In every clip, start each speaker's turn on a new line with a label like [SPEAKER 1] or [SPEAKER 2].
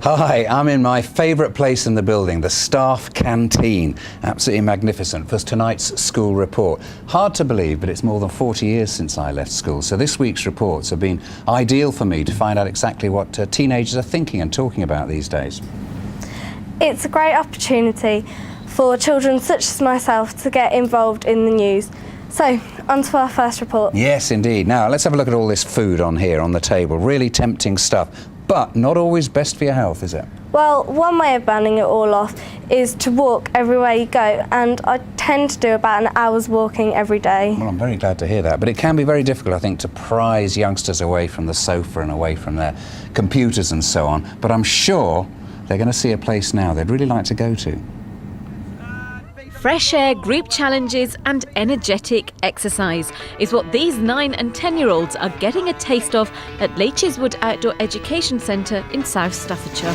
[SPEAKER 1] Hi, I'm in my favourite place in the building, the staff canteen. Absolutely magnificent for tonight's school report. Hard to believe, but it's more than 40 years since I left school, so this week's reports have been ideal for me to find out exactly what teenagers are thinking and talking about these days.
[SPEAKER 2] It's a great opportunity for children such as myself to get involved in the news. So, on to our first report.
[SPEAKER 1] Yes, indeed. Now, let's have a look at all this food on here on the table. Really tempting stuff. But not always best for your health, is it?
[SPEAKER 2] Well, one way of banning it all off is to walk everywhere you go, and I tend to do about an hour's walking every day.
[SPEAKER 1] Well, I'm very glad to hear that, but it can be very difficult, I think, to prise youngsters away from the sofa and away from their computers and so on, but I'm sure they're going to see a place now they'd really like to go to.
[SPEAKER 3] Fresh air, group challenges and energetic exercise is what these 9 and 10-year-olds are getting a taste of at Wood Outdoor Education Centre in South Staffordshire.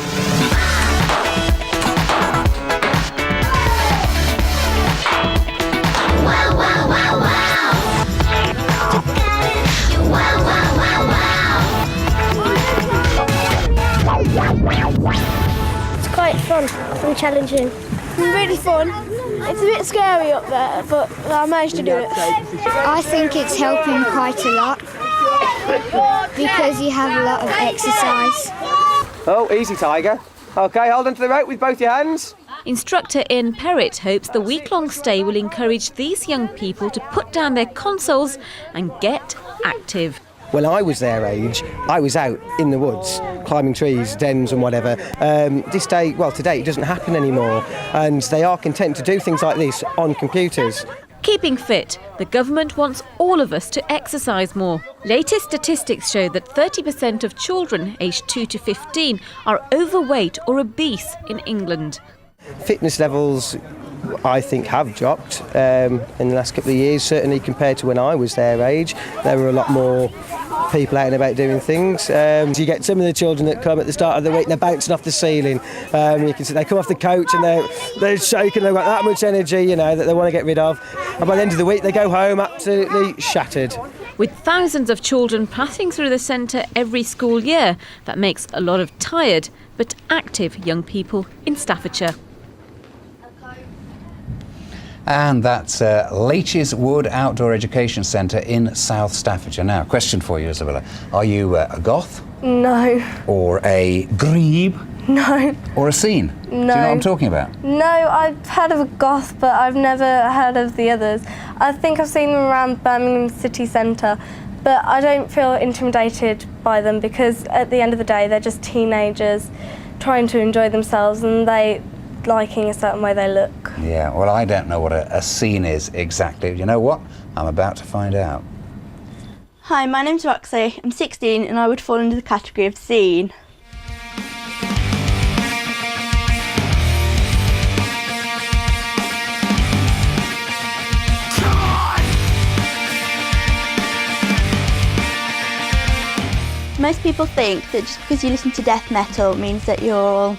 [SPEAKER 4] It's quite fun and challenging. It's really fun. It's a bit scary up there, but I managed to do it.
[SPEAKER 5] I think it's helping quite a lot because you have a lot of exercise.
[SPEAKER 6] Oh, easy, Tiger. OK, hold onto the rope with both your hands.
[SPEAKER 3] Instructor Ian Perrett hopes the week-long stay will encourage these young people to put down their consoles and get active.
[SPEAKER 6] When I was their age, I was out in the woods, climbing trees, dens and whatever. Today it doesn't happen anymore, and they are content to do things like this on computers.
[SPEAKER 3] Keeping fit, the government wants all of us to exercise more. Latest statistics show that 30% of children aged 2 to 15 are overweight or obese in England.
[SPEAKER 6] Fitness levels, I think, have dropped in the last couple of years, certainly compared to when I was their age. There were a lot more people out and about doing things. You get some of the children that come at the start of the week, they're bouncing off the ceiling. You can see they come off the coach and they're shaking, they've got that much energy, that they want to get rid of. And by the end of the week, they go home absolutely shattered.
[SPEAKER 3] With thousands of children passing through the centre every school year, that makes a lot of tired but active young people in Staffordshire.
[SPEAKER 1] And that's Wood Outdoor Education Centre in South Staffordshire. Now, question for you, Isabella. Are you a goth?
[SPEAKER 2] No.
[SPEAKER 1] Or a grebe?
[SPEAKER 2] No.
[SPEAKER 1] Or a scene?
[SPEAKER 2] No.
[SPEAKER 1] Do you know what I'm talking about?
[SPEAKER 2] No, I've heard of a goth, but I've never heard of the others. I think I've seen them around Birmingham city centre, but I don't feel intimidated by them because at the end of the day, they're just teenagers trying to enjoy themselves and they liking a certain way they look.
[SPEAKER 1] Yeah, well, I don't know what a scene is exactly. You know what? I'm about to find out.
[SPEAKER 7] Hi, my name's Roxy. I'm 16 and I would fall into the category of scene. Most people think that just because you listen to death metal means that you're all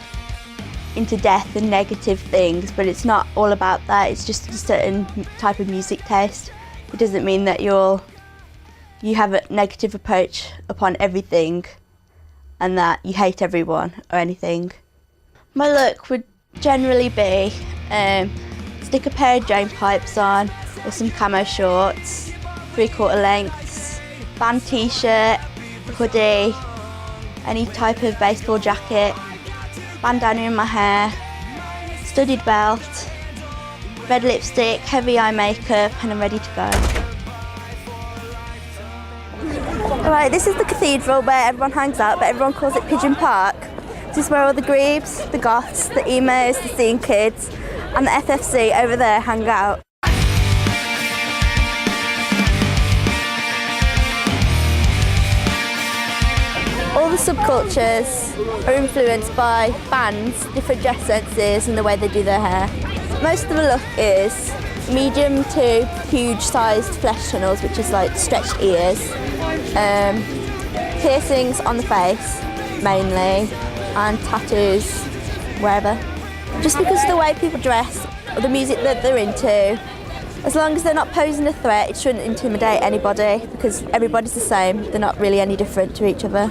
[SPEAKER 7] into death and negative things, but it's not all about that. It's just a certain type of music taste. It doesn't mean that you have a negative approach upon everything and that you hate everyone or anything. My look would generally be stick a pair of drain pipes on or some camo shorts, 3/4 lengths, band t-shirt, hoodie, any type of baseball jacket, bandana in my hair, studded belt, red lipstick, heavy eye makeup, and I'm ready to go. Alright, this is the cathedral where everyone hangs out, but everyone calls it Pigeon Park. This is where all the grebes, the goths, the emos, the scene kids, and the FFC over there hang out. All the subcultures are influenced by bands, different dress senses and the way they do their hair. Most of the look is medium to huge sized flesh tunnels, which is like stretched ears, piercings on the face mainly, and tattoos wherever. Just because of the way people dress or the music that they're into, as long as they're not posing a threat, it shouldn't intimidate anybody because everybody's the same. They're not really any different to each other.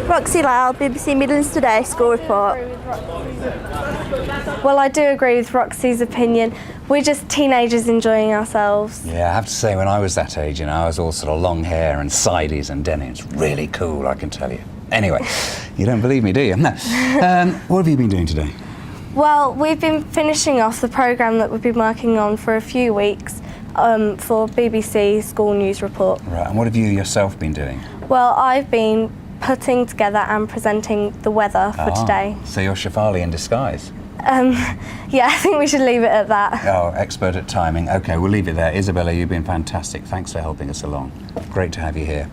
[SPEAKER 7] Roxy Lyle, BBC Midlands Today, school report.
[SPEAKER 2] Well, I do agree with Roxy's opinion. We're just teenagers enjoying ourselves.
[SPEAKER 1] Yeah, I have to say, when I was that age, I was all sort of long hair and sideys and denim. It's really cool, I can tell you. Anyway, you don't believe me, do you? No. What have you been doing today?
[SPEAKER 2] Well, we've been finishing off the programme that we've been working on for a few weeks for BBC School News Report.
[SPEAKER 1] Right, and what have you yourself been doing?
[SPEAKER 2] Well, I've been putting together and presenting the weather for today.
[SPEAKER 1] So you're Shefali in disguise?
[SPEAKER 2] Yeah, I think we should leave it at that.
[SPEAKER 1] Oh, expert at timing. OK, we'll leave it there. Isabella, you've been fantastic. Thanks for helping us along. Great to have you here.